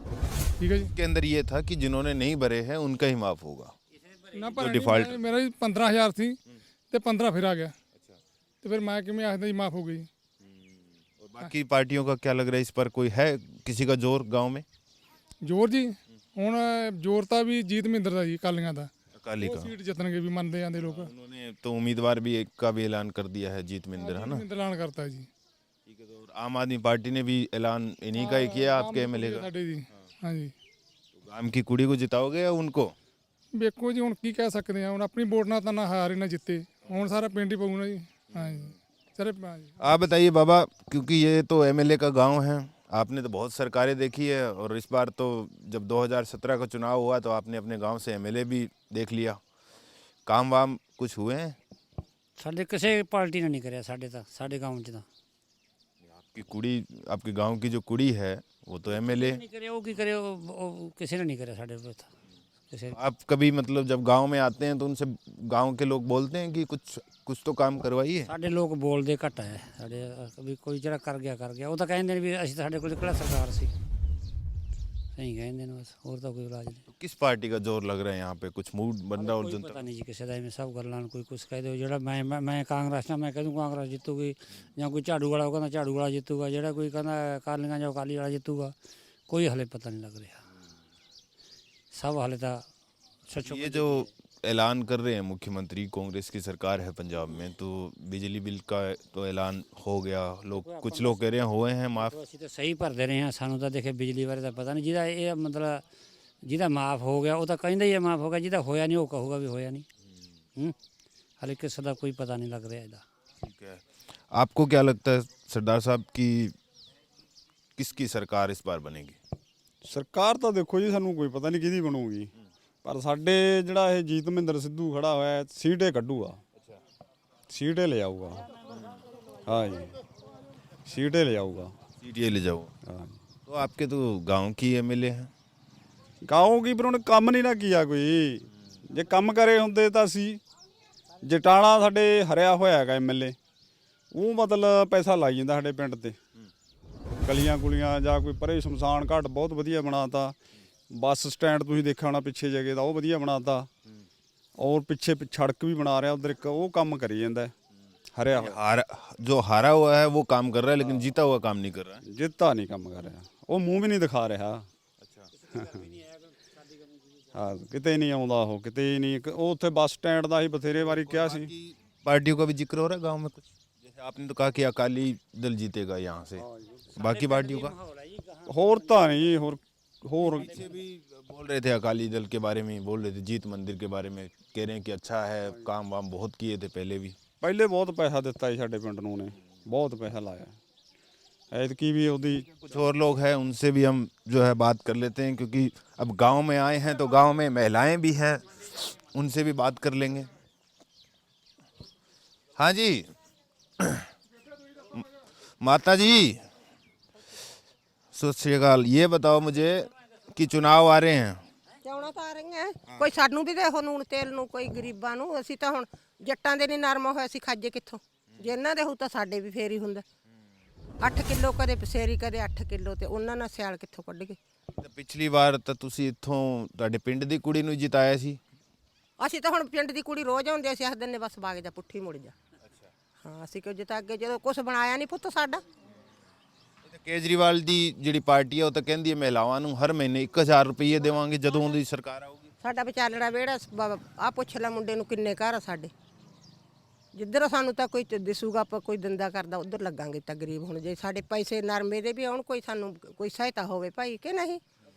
ਠੀਕ ਹੈ ਜੀ। के अंदर ये था कि जिन्होंने नहीं भरे हैं उनका ही माफ़ होगा। ਨਾ ਪਰ default- ਮੇਰਾ ਜੀ 15000 ਸੀ ਤੇ 15 ਫਿਰ ਆ ਗਿਆ, ਤੇ ਫਿਰ ਮੈਂ ਕਿਵੇਂ ਆਖਦਾ ਜੀ ਮਾਫ ਹੋ ਗਈ। और बाकी पार्टियों का क्या लग रहा है, इस पर कोई है किसी का जोर गाँव में? ਜ਼ੋਰ ਜੀ ਹੁਣ ਜ਼ੋਰ ਤਾਂ ਵੀ ਜੀਤ ਮਹਿੰਦਰ ਦਾ ਜੀ, ਕਾਲੀਆਂ ਦਾ अकाली ਉਹ का ਸੀਟ ਜਿੱਤਣਗੇ ਵੀ ਮੰਨਦੇ ਜਾਂਦੇ ਲੋਕ। उन्होंने तो उम्मीदवार भी एक का भी ऐलान कर दिया है, जीत मिंदर, है ना? ਐਲਾਨ ਕਰਤਾ ਜੀ। ठीक है, तो आम आदमी पार्टी ने भी ऐलान इन्हीं का ही किया आपके एमएलए का। ਸਾਡੇ ਜੀ ਹਾਂਜੀ। तो गांव की कुड़ी को जिताओगे या उनको? ਵੇਖੋ ਜੀ ਹੁਣ ਕੀ ਕਹਿ ਸਕਦੇ ਆ, ਹੁਣ ਆਪਣੀ ਵੋਟ ਨਾਲ ਤਾਂ ਨਾ ਹਾਰੇ ਨਾ ਜਿੱਤੇ, ਹੁਣ ਸਾਰਾ ਪਿੰਡ ਹੀ ਪਊ ਨਾ ਜੀ। ਹਾਂਜੀ ਸਾਰੇ ਹਾਂਜੀ। आप बताइए बाबा, क्योंकि ये तो एमएलए का गांव है, आपने तो बहुत सरकारें देखी है और इस बार तो जब 2017 का चुनाव हुआ तो आपने अपने गांव से एमएलए भी देख लिया, काम वाम कुछ हुए हैं? ਸਾਡੇ ਕਿਸੇ ਪਾਰਟੀ ਨੇ ਨਹੀਂ ਕਰਿਆ, ਸਾਡੇ ਤਾਂ ਸਾਡੇ ਗਾਉਂ 'ਚ ਤਾਂ आपकी कुड़ी, आपके गांव की जो कुड़ी है वो तो एमएलए। ਨਹੀਂ ਕਰਿਆ, ਉਹ ਕੀ ਕਰਿਆ, ਉਹ ਕਿਸੇ ਨੇ ਨਹੀਂ ਕਰਿਆ ਸਾਡੇ ਕੋਲ ਤਾਂ ਕਿਸੇ। आप कभी मतलब जब गांव में आते हैं तो उनसे गांव के लोग बोलते हैं कि कुछ तो काम करवाइए? ਸਾਡੇ ਲੋਕ ਬੋਲਦੇ ਘੱਟ ਹੈ, ਸਾਡੇ ਵੀ ਕੋਈ ਜਿਹੜਾ ਕਰ ਗਿਆ ਉਹ ਤਾਂ ਕਹਿੰਦੇ ਨੇ ਵੀ ਅਸੀਂ ਤਾਂ ਸਾਡੇ ਕੋਲ ਕਿਹੜਾ ਸਰਕਾਰ ਸੀ, ਸਹੀ ਕਹਿੰਦੇ ਨੇ ਬਸ, ਹੋਰ ਤਾਂ ਕੋਈ ਇਲਾਜ ਨਹੀਂ। किस पार्टी का जोर लग रहा है यहाँ पे, कुछ मूड बन रहा है और ਕੋਈ जनता? ਪਤਾ ਨਹੀਂ ਜੀ ਕਿਸੇ ਦਾ, ਐਵੇਂ ਸਭ ਗੱਲਾਂ ਨੂੰ ਕੋਈ ਕੁਛ ਕਹਿ ਦਿਓ। ਜਿਹੜਾ ਮੈਂ ਕਾਂਗਰਸ ਨਾਲ ਮੈਂ ਕਹਿ ਦੂੰ ਕਾਂਗਰਸ ਜਿੱਤੂਗੀ, ਜਾਂ ਕੋਈ ਝਾੜੂ ਵਾਲਾ ਉਹ ਕਹਿੰਦਾ ਝਾੜੂ ਵਾਲਾ ਜਿੱਤੂਗਾ, ਜਿਹੜਾ ਕੋਈ ਕਹਿੰਦਾ ਅਕਾਲੀਆਂ ਜਾਂ ਅਕਾਲੀ ਵਾਲਾ ਜਿੱਤੂਗਾ, ਕੋਈ ਹਲੇ ਪਤਾ ਨਹੀਂ ਲੱਗ ਰਿਹਾ। ਸਭ ਹਲੇ ਤਾਂ ਸੱਚੋ ये जो ऐलान कर रहे हैं मुख्यमंत्री, कांग्रेस की सरकार है पंजाब में, तो बिजली बिल का तो ऐलान हो गया, कुछ लोग कह रहे हैं हुए हैं माफ। ਅਸੀਂ ਤਾਂ ਸਹੀ ਭਰਦੇ ਰਹੇ ਹਾਂ, ਸਾਨੂੰ ਤਾਂ ਦੇਖੇ ਬਿਜਲੀ ਬਾਰੇ ਤਾਂ ਪਤਾ ਨਹੀਂ। ਜਿਹਦਾ ਇਹ ਮਤਲਬ ਜਿਹਦਾ ਮਾਫ ਹੋ ਗਿਆ ਉਹ ਤਾਂ ਕਹਿੰਦਾ ਹੀ ਹੈ ਮਾਫ ਹੋ ਗਿਆ, ਜਿਹਦਾ ਹੋਇਆ ਨਹੀਂ ਉਹ ਕਹੂਗਾ ਵੀ ਹੋਇਆ ਨਹੀਂ। ਹਲੇ ਕਿਸੇ ਦਾ ਕੋਈ ਪਤਾ ਨਹੀਂ ਲੱਗ ਰਿਹਾ ਇਹਦਾ। ठीक है, आपको क्या लगता है सरदार साहब की किसकी सरकार इस बार बनेगी? ਸਰਕਾਰ ਤਾਂ ਦੇਖੋ ਜੀ ਸਾਨੂੰ ਕੋਈ ਪਤਾ ਨਹੀਂ ਕਿਹਦੀ ਬਣੂਗੀ, ਪਰ ਸਾਡੇ ਜਿਹੜਾ ਇਹ ਜੀਤ ਮਹਿੰਦਰ ਸਿੱਧੂ ਖੜਾ ਹੋਇਆ ਹੈ, ਸੀਟੇ ਕੱਢੂਗਾ, ਸੀਟੇ ਲੈ ਜਾਊਗਾ। ਹਾਂ ਜੀ, ਸੀਟੇ ਲੈ ਜਾਊਗਾ। सीट ये ले जाओ। ਹਾਂ तो आपके तो गांव की एमएलए हैं। ਗਾਉਂ ਕੀ, ਪਰ ਉਹਨੇ ਕੰਮ ਨਹੀਂ ਨਾ ਕੀਆ ਕੋਈ। ਜੇ ਕੰਮ ਕਰੇ ਹੁੰਦੇ ਤਾਂ ਅਸੀਂ, ਜਟਾਣਾ ਸਾਡੇ ਹਰਿਆ ਹੋਇਆ ਹੈਗਾ ਐਮਐਲਏ, ਉਹ ਮਤਲਬ ਪੈਸਾ ਲਾਈ ਜਾਂਦਾ ਸਾਡੇ ਪਿੰਡ ਤੇ, ਗਲੀਆਂ ਗੁਲੀਆਂ ਜਾਂ ਕੋਈ ਪਰੇ ਸ਼ਮਸ਼ਾਨ ਘਾਟ ਬਹੁਤ ਵਧੀਆ ਬਣਾਤਾ, ਬੱਸ ਸਟੈਂਡ ਤੁਸੀਂ ਦੇਖਿਆ ਹੋਣਾ ਪਿੱਛੇ ਜਗ੍ਹਾ ਦਾ ਉਹ ਵਧੀਆ ਬਣਾਤਾ, ਔਰ ਪਿੱਛੇ ਸੜਕ ਵੀ ਬਣਾ ਰਿਹਾ ਉਧਰ ਇੱਕ, ਉਹ ਕੰਮ ਕਰੀ ਜਾਂਦਾ ਹਰਿਆ ਹੋਇਆ। जो हारा हुआ है वो काम कर रहा है, लेकिन जीता हुआ काम नहीं कर रहा है। ਜਿੱਤਾ ਨਹੀਂ ਕੰਮ ਕਰ ਰਿਹਾ, ਉਹ ਮੂੰਹ ਵੀ ਨਹੀਂ ਦਿਖਾ ਰਿਹਾ। ਹਾਂ ਕਿਤੇ ਨਹੀਂ ਆਉਂਦਾ ਉਹ, ਕਿਤੇ ਨਹੀਂ। ਉਹ ਉੱਥੇ ਬੱਸ ਸਟੈਂਡ ਦਾ ਹੀ ਬਥੇਰੇ ਵਾਰੀ ਕਿਹਾ ਸੀ। पार्टियों का भी जिक्र हो रहा है गांव में कुछ, जैसे आपने तो कहा कि अकाली दल जीतेगा यहाँ से, बाकी पार्टियों का ਹੋਰ ਤਾਂ ਨਹੀਂ ਜੀ, ਹੋਰ पीछे भी बोल रहे थे, अकाली दल के बारे में बोल रहे थे, जीत मंदिर के बारे में कह रहे हैं कि अच्छा है, काम वाम बहुत किए थे पहले भी। ਪਹਿਲੇ ਬਹੁਤ ਪੈਸਾ ਦਿੱਤਾ ਜੀ ਸਾਡੇ ਪਿੰਡ ਨੂੰ ਨੇ, ਬਹੁਤ ਪੈਸਾ ਲਾਇਆ ਐਤਕੀ ਵੀ ਉਹਦੀ कुछ और लोग हैं उनसे भी हम जो है बात कर लेते हैं, क्योंकि अब गांव में आए हैं तो गांव में महिलाएं भी हैं, उनसे भी बात कर लेंगे। हाँ जी माता जी सत श्री अकाल। ये बताओ मुझे कि चुनाव आ रहे हैं, ਚੋਣਾਂ ਤਾਂ ਆ ਰਹੀਆਂ ਕੋਈ ਸਾਨੂੰ ਵੀ ਦੇਖੋ ਨੂਣ ਤੇਲ ਨੂੰ ਕੋਈ ਗਰੀਬਾਂ ਨੂੰ। ਅਸੀਂ ਤਾਂ ਹੁਣ ਜੱਟਾਂ ਦੇ ਨਹੀਂ ਨਰਮ ਹੋਇਆ, ਅਸੀਂ ਖਾਜੇ ਕਿੱਥੋਂ? ਜੇ ਇਹਨਾਂ ਦੇ ਹੋ ਤਾਂ ਸਾਡੇ ਵੀ ਫੇਰ ਹੀ ਹੁੰਦਾ। 8 ਕਿਲੋ ਕਦੇ ਪਸੇਰੀ ਕਦੇ 8 ਕਿਲੋ, ਤੇ ਉਹਨਾਂ ਨਾਲ ਸਿਆਲ ਕਿੱਥੋਂ ਕੱਢ ਗਏ? ਤੇ ਪਿਛਲੀ ਵਾਰ ਤਾਂ ਤੁਸੀਂ ਇੱਥੋਂ ਤੁਹਾਡੇ ਪਿੰਡ ਦੀ ਕੁੜੀ ਨੂੰ ਜਿਤਾਇਆ ਸੀ। ਅਸੀਂ ਤਾਂ ਹੁਣ ਪਿੰਡ ਦੀ ਕੁੜੀ ਰੋਜ਼ ਆਉਂਦੇ, ਅਸੀਂ ਆਖਦੇ ਨੇ ਬਸ ਬਾਗ ਜਾ ਪੁੱਠੀ ਮੁੜ ਜਾ। ਹਾਂ ਅਸੀਂ ਕਿਉਂ ਜਿਤਾ ਅੱਗੇ ਜਦੋਂ ਕੁਝ ਬਣਾਇਆ ਨਹੀਂ ਪੁੱਤ ਸਾਡਾ। ਤੇ ਕੇਜਰੀਵਾਲ ਦੀ ਜਿਹੜੀ ਪਾਰਟੀ ਹੈ ਉਹ ਤਾਂ ਕਹਿੰਦੀ ਹੈ ਮਹਿਲਾਵਾਂ ਨੂੰ ਹਰ ਮਹੀਨੇ 1000 ਰੁਪਏ ਦੇਵਾਂਗੇ ਜਦੋਂ ਉਹਦੀ ਸਰਕਾਰ ਆਊਗੀ। ਸਾਡਾ ਵਿਚਾਲੜਾ ਵਿਹੜਾ ਆ ਪੁੱਛ ਲੈ ਮੁੰਡੇ ਨੂੰ ਕਿੰਨੇ ਘਰ ਆ ਸਾਡੇ। ਜਿੱਧਰ ਸਾਨੂੰ ਤਾਂ ਕੋਈ ਦਿਸੂਗਾ ਆਪਾਂ ਕੋਈ ਦੰਦਾ ਕਰਦਾ ਉਧਰ ਲੱਗਾਂਗੇ ਤਾਂ ਗਰੀਬ। ਹੁਣ ਜੇ ਸਾਡੇ ਪੈਸੇ ਨਰਮੇ ਦੇ ਵੀ ਆਉਣ, ਕੋਈ ਸਾਨੂੰ ਕੋਈ ਸਹਾਇਤਾ ਹੋਵੇ ਭਾਈ ਕਿ ਨਹੀਂ।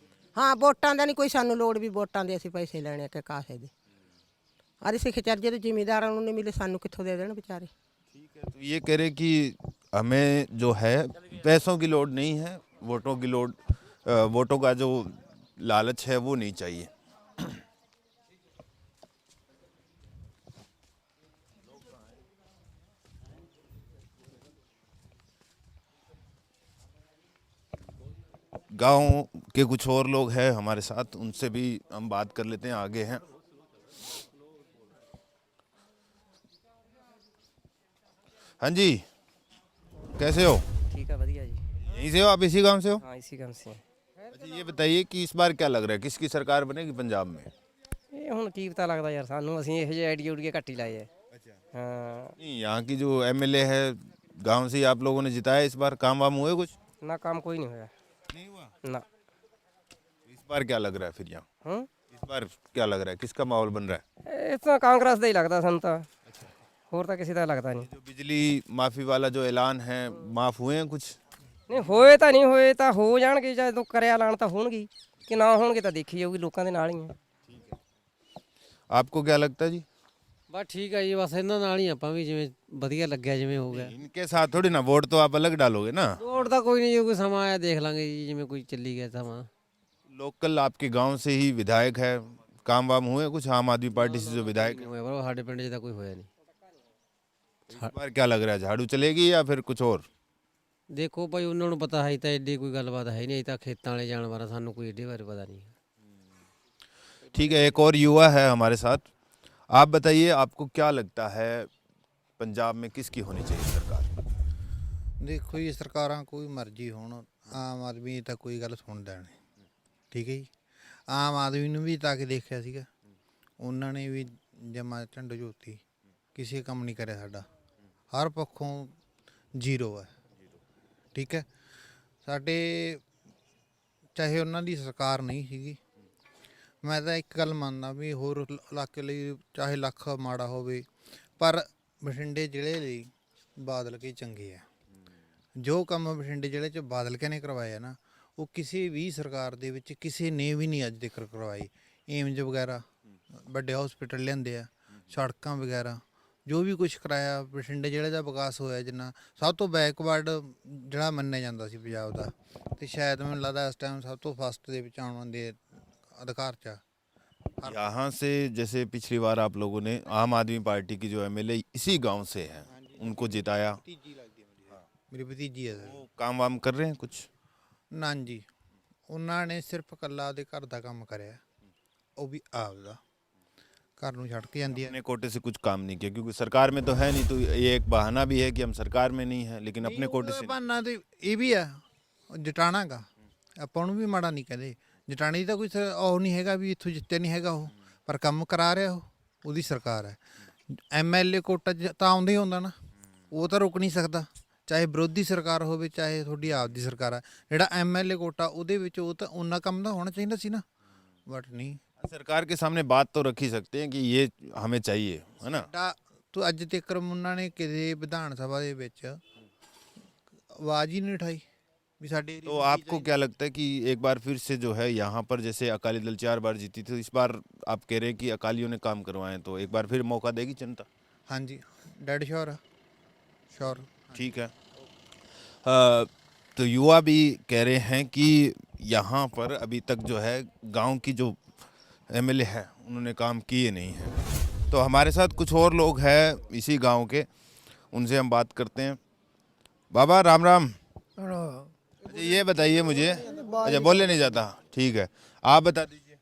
ਹਾਂ ਵੋਟਾਂ ਦਾ ਨਹੀਂ ਕੋਈ ਸਾਨੂੰ ਲੋੜ ਵੀ, ਵੋਟਾਂ ਦੇ ਅਸੀਂ ਪੈਸੇ ਲੈਣੇ ਕਿ ਕਾਸੇ ਦੇ। ਅਰੇ ਸਿੱਖ ਚਰਜੇ ਦੇ ਜ਼ਿਮੀਦਾਰਾਂ ਨੂੰ ਨਹੀਂ ਮਿਲੇ, ਸਾਨੂੰ ਕਿੱਥੋਂ ਦੇ ਦੇਣ ਵਿਚਾਰੇ। ठीक है, तो ये कह रहे कि हमें जो है पैसों की लोड नहीं है, वोटों की लोड, वोटों का जो लालच है वो नहीं चाहिए। गांव के कुछ और लोग हैं हमारे साथ, उनसे भी हम बात कर लेते हैं, आगे हैं। हाँ जी कैसे हो? ठीक है बढ़िया जी। यहीं से हो आप? इसी गांव से हो? हाँ इसी काम से हैं। अच्छा ये बताइए कि इस बार क्या लग रहा है, किसकी सरकार बनेगी पंजाब में? ਇਹ ਹੁਣ ਕੀ ਪਤਾ ਲੱਗਦਾ ਯਾਰ ਸਾਨੂੰ, ਅਸੀਂ ਇਹੋ ਜਿਹੇ ਆਈਡੀਆ ਉਡੀਆ ਘੱਟ ਹੀ ਲਾਏ ਹੈ। ਹਾਂ नहीं, यहाँ की जो एमएलए है गांव से ही आप लोगों ने जिताया, इस बार काम वाम हुए कुछ? ਨਾ ਕੰਮ ਕੋਈ ਨਹੀਂ ਹੋਇਆ नहीं हुआ। ਨਾ। इस बार क्या लग रहा है फिर यहाँ? ਹੂੰ इस बार क्या लग रहा है, किसका माहौल बन रहा है? ਇਹ ਤਾਂ ਕਾਂਗਰਸ ਦਾ ਹੀ ਲੱਗਦਾ ਸਾਨੂੰ ਤਾਂ, ਹੋਰ ਤਾਂ ਕਿਸੇ ਦਾ ਲੱਗਦਾ ਨਹੀਂ। जो बिजली माफी वाला जो ऐलान है, माफ हुए हैं कुछ? ਨਹੀਂ ਹੋਏ ਤਾਂ ਨਹੀਂ ਹੋਏ ਤਾਂ ਹੋ ਜਾਣਗੇ, ਜਦੋਂ ਕਰਿਆ ਐਲਾਨ ਤਾਂ ਹੋਣਗੇ, ਕਿ ਨਾ ਹੋਣਗੇ ਤਾਂ ਦੇਖੀ ਜਾਊਗੀ, ਲੋਕਾਂ ਦੇ ਨਾਲ ਹੀ ਹੈ। आपको क्या लगता है जी? ਬਸ ਠੀਕ ਹੈ ਜੀ, ਬਸ ਇਹਨਾਂ ਨਾਲ ਹੀ ਆਪਾਂ ਵੀ ਜਿਵੇਂ ਵਧੀਆ ਲੱਗਿਆ ਜਿਵੇਂ ਹੋ ਗਿਆ। इनके साथ थोड़ी ना, वोट तो आप अलग डालोगे ना। ਵੋਟ ਤਾਂ ਕੋਈ ਨਹੀਂ, ਜੇ ਕੋਈ ਸਮਾਂ ਆਇਆ ਦੇਖ ਲਾਂਗੇ ਜੀ, ਜਿਵੇਂ ਕੋਈ ਚੱਲੀ ਗਿਆ ਸਮਾਂ। लोकल आपके गांव से ही विधायक है, काम वाम हुए कुछ आम आदमी पार्टी से जो विधायक है? ਹੋਇਆ ਪਰ ਸਾਡੇ ਪਿੰਡ 'ਚ ਤਾਂ ਕੋਈ ਹੋਇਆ ਨਹੀਂ। इस बार क्या लग रहा है, झाड़ू चलेगी या फिर कुछ और? ਦੇਖੋ ਭਾਈ ਉਹਨਾਂ ਨੂੰ ਪਤਾ ਹੈ, ਤਾਂ ਐਡੀ ਕੋਈ ਗੱਲਬਾਤ ਹੈ ਨਹੀਂ, ਤਾਂ ਖੇਤਾਂ ਵਾਲੇ ਜਾਨਵਰ ਆ, ਸਾਨੂੰ ਕੋਈ ਐਡੇ ਬਾਰੇ ਪਤਾ ਨਹੀਂ। ठीक है, एक और युवा है हमारे साथ। आप बताइए आपको क्या लगता है पंजाब में किसकी होनी चाहिए सरकार? ਦੇਖੋ ਜੀ ਸਰਕਾਰਾਂ ਕੋਈ ਮਰਜ਼ੀ ਹੋਣ, ਆਮ ਆਦਮੀ ਤਾਂ ਕੋਈ ਗੱਲ ਸੁਣਦਾ ਨਹੀਂ। ਠੀਕ ਹੈ ਜੀ, ਆਮ ਆਦਮੀ ਨੂੰ ਵੀ ਤਾਂ ਕਿ ਦੇਖਿਆ ਸੀਗਾ, ਉਹਨਾਂ ਨੇ ਵੀ ਜਮਾ ਝੰਡ ਜੋਤੀ, ਕਿਸੇ ਕੰਮ ਨਹੀਂ ਕਰਿਆ ਸਾਡਾ, ਹਰ ਪੱਖੋਂ ਜ਼ੀਰੋ ਹੈ। ਠੀਕ ਹੈ, ਸਾਡੇ ਚਾਹੇ ਉਹਨਾਂ ਦੀ ਸਰਕਾਰ ਨਹੀਂ ਸੀਗੀ, ਮੈਂ ਤਾਂ ਇੱਕ ਗੱਲ ਮੰਨਦਾ ਵੀ ਹੋਰ ਇਲਾਕੇ ਲਈ ਚਾਹੇ ਲੱਖ ਮਾੜਾ ਹੋਵੇ, ਪਰ ਬਠਿੰਡੇ ਜ਼ਿਲ੍ਹੇ ਲਈ ਬਾਦਲ ਕੇ ਚੰਗੇ ਆ। ਜੋ ਕੰਮ ਬਠਿੰਡੇ ਜ਼ਿਲ੍ਹੇ 'ਚ ਬਾਦਲ ਕੇ ਨੇ ਕਰਵਾਇਆ ਨਾ, ਉਹ ਕਿਸੇ ਵੀ ਸਰਕਾਰ ਦੇ ਵਿੱਚ ਕਿਸੇ ਨੇ ਵੀ ਨਹੀਂ ਅੱਜ ਤੱਕ ਕਰਵਾਈ। ਏਮਜ਼ ਵਗੈਰਾ ਵੱਡੇ ਹਸਪੀਟਲ ਲਿਆਂਦੇ ਆ, ਸੜਕਾਂ ਵਗੈਰਾ, ਜੋ ਵੀ ਕੁਝ ਕਰਾਇਆ, ਬਠਿੰਡੇ ਜ਼ਿਲ੍ਹੇ ਦਾ ਵਿਕਾਸ ਹੋਇਆ ਜਿੰਨਾ, ਸਭ ਤੋਂ ਬੈਕਵਰਡ ਜਿਹੜਾ ਮੰਨਿਆ ਜਾਂਦਾ ਸੀ ਪੰਜਾਬ ਦਾ, ਤੇ ਸ਼ਾਇਦ ਮੈਨੂੰ ਲੱਗਦਾ ਇਸ ਟਾਈਮ ਸਭ ਤੋਂ ਫਸਟ ਦੇ ਵਿੱਚ ਆਉਣ ਦੇ ਅਧਿਕਾਰ 'ਚ ਆ। यहाँ से जैसे पिछली बार आप लोगों ने आम आदमी पार्टी की जो एमएलए इसी गांव से है उनको जिताया, ਮੇਰੀ ਭਤੀਜੀ ਹੈ ਸਰ। वो काम वाम कर रहे हैं कुछ? ਨਾ ਜੀ, ਉਹਨਾਂ ਨੇ ਸਿਰਫ ਇਕੱਲਾ ਦੇ ਘਰ ਦਾ ਕੰਮ ਕਰਿਆ, ਉਹ ਵੀ ਆਪਦਾ, ਘਰ ਨੂੰ ਛੱਡ ਕੇ ਜਾਂਦੀ ਹੈ। अपने कोटे से कुछ काम नहीं किया क्योंकि सरकार में तो है नहीं, तो ये एक बहाना भी है कि हम सरकार में नहीं है, लेकिन अपने कोटे से। ਬਹਾਨਾ ਤੇ ਇਹ ਵੀ ਆ, ਜਟਾਣਾ ਗਾ, ਆਪਾਂ ਨੂੰ ਵੀ ਮਾੜਾ ਨਹੀਂ ਕਹਿੰਦੇ। ਜਟਾਣੀ ਦਾ ਕੋਈ ਉਹ ਨਹੀਂ ਹੈਗਾ ਵੀ ਇੱਥੋਂ ਜਿੱਤੇ ਨਹੀਂ ਹੈਗਾ ਉਹ, ਪਰ ਕੰਮ ਕਰਾ ਰਿਹਾ ਉਹ, ਉਹਦੀ ਸਰਕਾਰ ਹੈ। ਐਮਐਲਏ ਕੋਟਾ ਤਾਂ ਆਉਂਦਾ ਹੀ ਹੁੰਦਾ ਨਾ, ਉਹ ਤਾਂ ਰੁਕ ਨਹੀਂ ਸਕਦਾ, ਚਾਹੇ ਵਿਰੋਧੀ ਸਰਕਾਰ ਹੋਵੇ ਚਾਹੇ ਤੁਹਾਡੀ ਆਪ ਦੀ ਸਰਕਾਰ ਹੈ। ਜਿਹੜਾ ਐਮਐਲਏ ਕੋਟਾ ਉਹਦੇ ਵਿੱਚ ਉਹ ਤਾਂ ਉਹਨਾਂ ਕੰਮ ਦਾ ਹੋਣਾ ਚਾਹੀਦਾ ਸੀ ਨਾ, ਬਟ ਨਹੀਂ। सरकार के सामने बात तो रख ही सकते हैं कि ये हमें चाहिए, है ना। ਤੂੰ ਅੱਜ ਤੱਕ ਉਹਨਾਂ ਨੇ ਕਿਸੇ ਵਿਧਾਨ ਸਭਾ ਦੇ ਵਿੱਚ ਆਵਾਜ਼ ਹੀ ਨਹੀਂ ਉਠਾਈ ਵੀ ਸਾਡੇ। तो आपको क्या लगता है कि एक बार फिर से जो है यहाँ पर जैसे अकाली दल 4 बार जीती थी, इस बार आप कह रहे हैं कि अकालियों ने काम करवाए, तो एक बार फिर मौका देगी जनता? ਹਾਂਜੀ ਡੈਡ ਸ਼ੋਰ ਸ਼ੋਰ। ठीक है। तो युवा भी कह रहे हैं कि यहाँ पर अभी तक जो है गांव की जो एमएलए है उन्होंने काम किए नहीं हैं। तो हमारे साथ कुछ और लोग हैं इसी गांव के, उनसे हम बात करते हैं। बाबा राम राम। अच्छा ये बताइए मुझे, अच्छा बोले नहीं जाता, ठीक है, आप बता दीजिए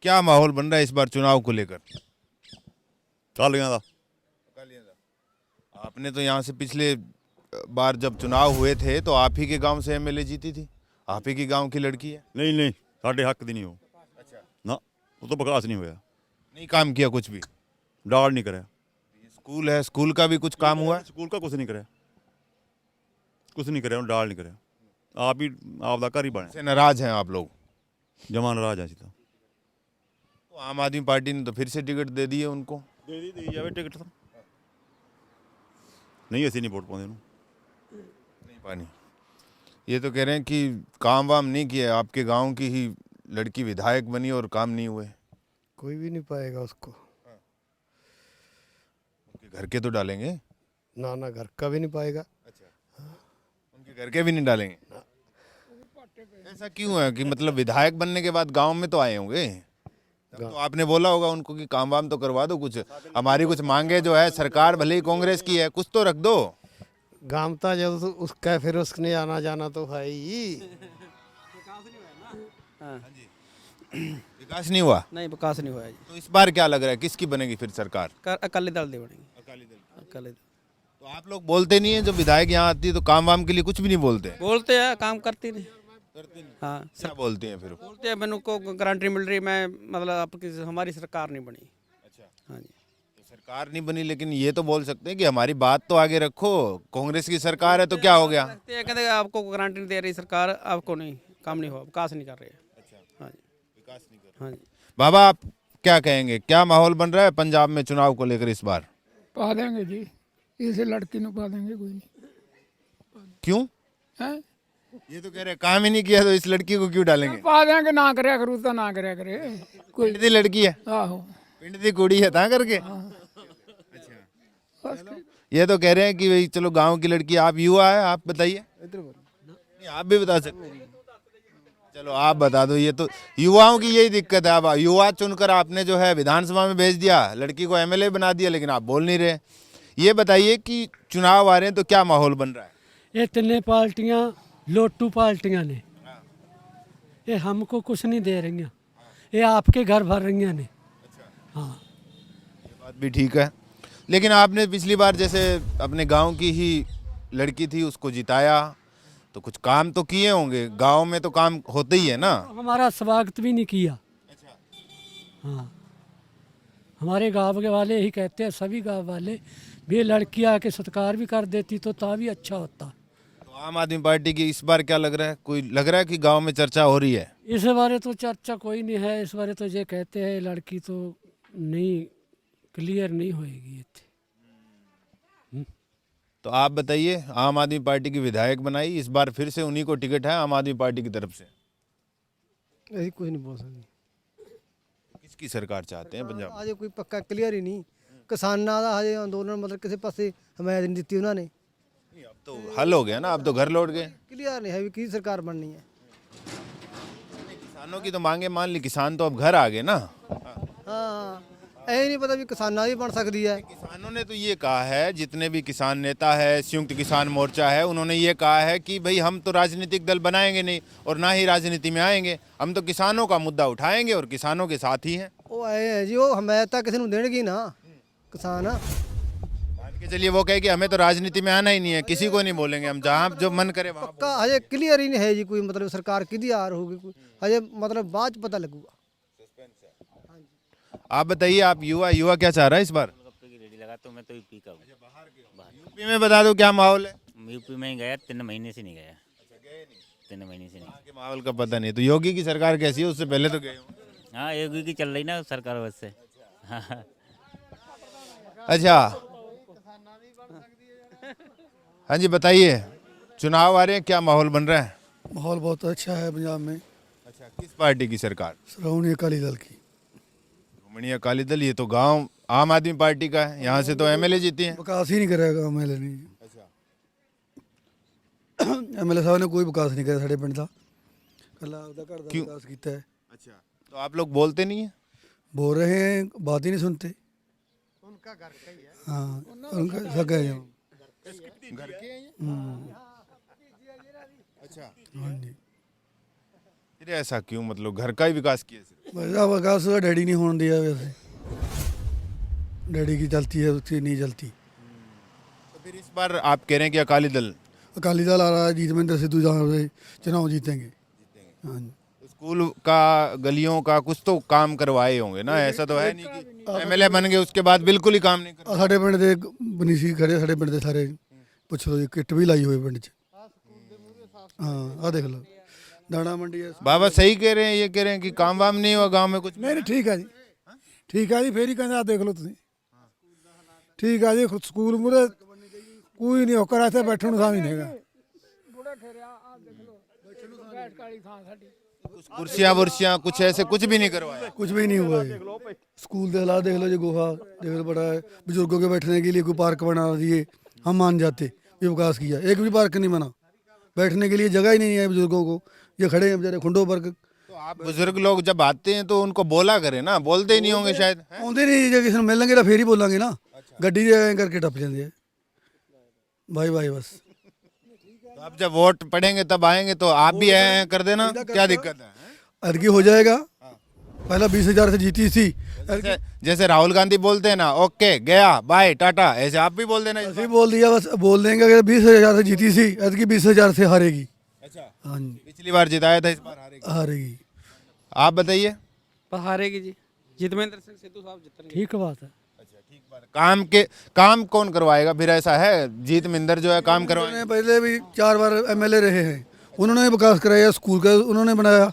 क्या माहौल बन रहा है इस बार चुनाव को लेकर? कालियां दा आपने तो यहाँ से पिछले बार जब चुनाव हुए थे तो आप ही के गांव से एमएलए जीती थी, आप ही के गांव की लड़की है। नहीं नहीं साढ़े हक दी नहीं हो। अच्छा, ना वो तो विकास नहीं होया, नहीं काम किया कुछ भी? डाल नहीं कराया। स्कूल है, स्कूल का भी कुछ काम हुआ है? स्कूल का कुछ नहीं कराया, कुछ नहीं कराया, डाल नहीं कराया। आप ही आप दा घर ही बने से नाराज हैं आप लोग? जमा नाराज है तो आम आदमी पार्टी ने तो फिर से टिकट दे दी है उनको। दे दी जावे टिकट तो नहीं, ऐसे नहीं वोट पाते नहीं पानी। ये तो कह रहे हैं कि काम वाम नहीं किया, आपके गांव की ही लड़की विधायक बनी और काम नहीं हुए। कोई भी नहीं पाएगा उसको, उनके घर के तो डालेंगे ना ना घर का भी नहीं पाएगा। उनके घर के भी नहीं डालेंगे? ऐसा क्यों है कि मतलब विधायक बनने के बाद गांव में तो आए होंगे, तब तो आपने बोला होगा उनको कि काम वाम तो करवा दो, कुछ हमारी कुछ मांगे जो है, सरकार भले ही कांग्रेस की है, कुछ तो रख दो। गामता जब तो उसका फिर उसने आना जाना तो है ही। विकास नहीं हुआ? नहीं विकास नहीं हुआ जी। तो इस बार क्या लग रहा है किसकी बनेगी फिर सरकार? अकाली दल दे बनेगी। अकाली दल। अकाली दल तो आप लोग बोलते नहीं है, जब विधायक यहाँ आती है तो काम वाम के लिए कुछ भी नहीं बोलते? बोलते हैं, काम करती नहीं। हाँ क्या बोलते हैं फिर? बोलते हैं मैंने को गारंटी मिल रही, मैं मतलब आपकी हमारी सरकार नहीं बनी। अच्छा, हाँ जी। तो सरकार नहीं बनी, लेकिन ये तो बोल सकते हैं कि हमारी बात तो आगे रखो, कांग्रेस की सरकार है तो क्या हो गया? कहते आपको गारंटी नहीं दे रही सरकार, आपको नहीं काम नहीं हुआ, विकास नहीं कर रही है। अच्छा, हाँ जी, विकास नहीं कर। हाँ जी। बाबा आप क्या कहेंगे, क्या माहौल बन रहा है पंजाब में चुनाव को लेकर इस बार? पा देंगे जी, इसे लड़की ਨੂੰ पा देंगे, कोई नहीं। क्यों? हैं ये तो कह रहे हैं काम ही नहीं किया तो इस लड़की को क्यों डालेंगे? पा देंगे, ना करया करू तो ना करया करे कोई। पिंड दी लड़की है, आहो पिंड दी कुड़ी है ता करके। अच्छा, ये तो कह रहे हैं कि भाई चलो गांव की लड़की, आप युवा है, आप बताइए। नहीं आप भी बता सकते हैं। चलो आप बता दो, ये तो युवाओं की यही दिक्कत है। अब युवा चुनकर आपने जो है विधानसभा में भेज दिया, लड़की को एमएलए बना दिया, लेकिन आप बोल नहीं रहे। ये बताइए कि चुनाव आ रहे हैं तो क्या माहौल बन रहा है? ये तीनों पार्टियां लोटू पार्टियां ने, ये हमको कुछ नहीं दे रही, ये आपके घर भर रही ने। हाँ ये बात भी ठीक है, लेकिन आपने पिछली बार जैसे अपने गांव की ही लड़की थी उसको जिताया, तो कुछ काम तो किए होंगे, गांव में तो काम होते ही है ना। हमारा स्वागत भी नहीं किया। हाँ हमारे गांव के वाले यही कहते हैं, सभी गांव वाले भी, लड़की आके सत्कार भी कर देती तो भी अच्छा होता। तो आम आदमी पार्टी की इस बार क्या लग रहा है, कोई लग रहा है कि गांव में चर्चा हो रही है? इस बारे तो चर्चा कोई नहीं है, इस बारे तो ये कहते हैं लड़की तो नहीं क्लियर नहीं होएगी इतनी। तो आप बताइए, आम आदमी पार्टी की विधायक बनाई, इस बार फिर से उन्हीं को टिकट है आम आदमी पार्टी की तरफ से? ऐसी कुछ नहीं बोल सकते। किसकी सरकार चाहते हैं पंजाब? अजे कोई पक्का क्लियर ही नहीं, किसानां ਦਾ ਹਜੇ ਅੰਦੋਲਨ ਮਤਲਬ ਕਿਸੇ ਪਾਸੇ ਹਮਾਇਤ ਨਹੀਂ ਦਿੱਤੀ ਉਹਨਾਂ ਨੇ। अब तो हल हो गया ना, अब तो घर लौट गए। क्लियर नहीं है कि सरकार बननी है। किसानों की तो मांगे मान ली, किसान तो अब घर आ गए ना। हाँ ਇਹ नहीं पता भी किसानां भी बन सकती है। किसानों ने तो ये कहा है, जितने भी किसान नेता है, संयुक्त किसान मोर्चा है, उन्होंने ये कहा है कि भाई हम तो राजनीतिक दल बनाएंगे नहीं और ना ही राजनीति में आएंगे, हम तो किसानों का मुद्दा उठाएंगे और किसानों के साथ ही हैं। ਉਹ ਆਏ ਹੈ ਜੀ, ਉਹ ਹਮਾਇਤ ਤਾਂ ਕਿਸੇ ਨੂੰ ਦੇਣਗੇ ਨਾ किसान। मान के चलिए वो कहे कि हमें तो राजनीति में आना ही नहीं है, किसी को नहीं बोलेंगे, हम जहाँ जो मन करे वहाँ पक्का हजे क्लियर ही नहीं है जी, कोई मतलब सरकार किदी आ होगी कोई हजे मतलब बाद च पता लगूगा। आप बताइए, आप युवा क्या चाह रहा है इस बार? तो मैं तो यूपी का हूँ। यूपी में बता दो क्या माहौल है? यूपी में ही गया, 3 महीने से नहीं गया। 3 महीने से नहीं। के माहौल का पता नहीं। तो योगी की सरकार कैसी है, उससे पहले तो गए हो? हाँ योगी की चल रही ना सरकार बस से। हाँ। अच्छा हाँ जी बताइए, चुनाव आ रहे हैं, क्या माहौल बन रहा है? माहौल बहुत अच्छा है पंजाब में। अच्छा, किस पार्टी की सरकार? श्रोमणी अकाली दल की। श्रोमणी अकाली दल, ये तो गांव आम आदमी पार्टी का है, यहाँ से तो एमएलए जीती हैं। विकास ही नहीं करेगा एमएलए नहीं। अच्छा, ਐਮਐਲਏ ਸਾਹਿਬ ਨੇ ਕੋਈ ਵਿਕਾਸ ਨਹੀਂ ਕਰਿਆ ਸਾਡੇ ਪਿੰਡ ਦਾ, ਕੱਲਾ ਆਪਦਾ ਘਰ ਦਾ ਵਿਕਾਸ ਕੀਤਾ ਹੈ। अच्छा, तो आप लोग बोलते नहीं है? बोल रहे हैं, बात ही नहीं सुनते। उनका घर का ही है। हाँ, उनका सगा है। घर के हैं ये? अच्छा, हाँ जी। फिर ऐसा क्यों, मतलब घर का ही विकास किया सिर्फ? वैसा विकास तो डैडी नहीं होने दिया, वैसे डैडी की चलती है, उसकी नहीं चलती। तो फिर इस बार आप कह रहे हैं कि अकाली दल अकाली दल आ रहा है, जीतमिंदर सिद्धू जहाँ से चुनाव जीतेंगे। हाँ जी। स्कूल का, गलियों का कुछ तो काम करवाए होंगे ना, ऐसा तो है नहीं कि एमएलए बन गए उसके बाद बिल्कुल ही काम नहीं कर। ਸਾਡੇ ਪਿੰਡ ਦੇ ਬਨੀਸੀ ਖੜੇ, ਸਾਡੇ ਪਿੰਡ ਦੇ ਸਾਰੇ ਪੁੱਛ ਲਓ ਜੀ, ਕਿੱਟ ਵੀ ਲਾਈ ਹੋਈ ਪਿੰਡ 'ਚ। हाँ, आ देख लो दाना मंडी है। बाबा सही कह रहे हैं, ये कह रहे हैं कि काम वाम नहीं हुआ गांव में कुछ? नहीं ठीक है जी, ठीक है जी, फिर ही कहते आ देख लो तुम, ठीक है जी। स्कूल मुरे कोई नहीं होकर ऐसे बैठने का भी नहीं है। कुछ कुर्सियां वुर्सियां कुछ ऐसे कुछ भी नहीं करवाया? कुछ भी नहीं हुआ है। स्कूल के हालात देख लो जी, गोहा देख लो बड़ा है, बुजुर्गों के बैठने के लिए कोई पार्क बना दिए, हम मान जाते ये विकास किया। एक भी पार्क नहीं बना, बैठने के लिए जगह ही नहीं है बुजुर्गों को, ये खड़े हैं बेचारे खुंडो पर। तो आप बुजुर्ग लोग जब आते हैं तो उनको बोला करें ना, बोलते ही नहीं होंगे शायद। आते नहीं, जो किसी मिलेंगे तो फिर ही बोलेंगे ना, गड्डी करके टप जाते हैं भाई भाई बस। तो आप जब वोट पड़ेंगे तब आएंगे तो आप भी आए कर देना, क्या दिक्कत है? अरकी हो जाएगा, पहला 20,000 से जीती थी। जैसे राहुल गांधी बोलते हैं ना, ओके गया बाय टाटा, ऐसे आप भी बोल देना। ऐसे ही बोल दिया, बस बोल देंगे अगर 20,000 से जीती थी, अरकी 20,000 से हारेगी। अच्छा, हाँ जी, पिछली बार जिताया था, इस बार हारेगी। हारेगी। आप बताइए। पर हारेगी जी, जीतमिंदर सिंह सिद्धू साहब जीतेंगे। ठीक बात है। काम कौन करवाएगा फिर? ऐसा है जीतमिंदर जो है काम करवाएंगे? पहले भी 4 बार एमएलए रहे हैं, उन्होंने विकास कराया, स्कूल का उन्होंने बनाया,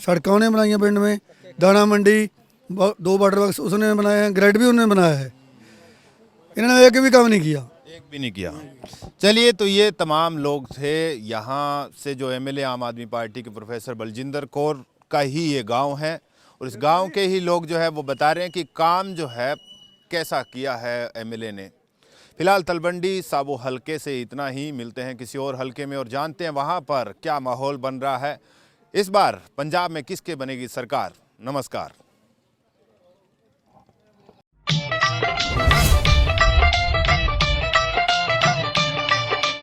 सड़कों ने बनाई पिंड में, दाना मंडी 2 वाटर वर्क्स उसने बनाए हैं, ग्रेड भी उन्होंने बनाया है, इन्होंने एक भी काम नहीं किया। एक भी नहीं किया। चलिए, तो ये तमाम लोग थे यहाँ से जो एमएलए आम आदमी पार्टी के प्रोफेसर बलजिंदर कौर का ही ये गांव है, और इस गांव के ही लोग जो है वो बता रहे हैं कि काम जो है कैसा किया है एमएलए ने। फिलहाल तलवंडी साबो हलके से इतना ही, मिलते हैं किसी और हलके में और जानते हैं वहाँ पर क्या माहौल बन रहा है। इस बार पंजाब में किसके बनेगी सरकार। नमस्कार।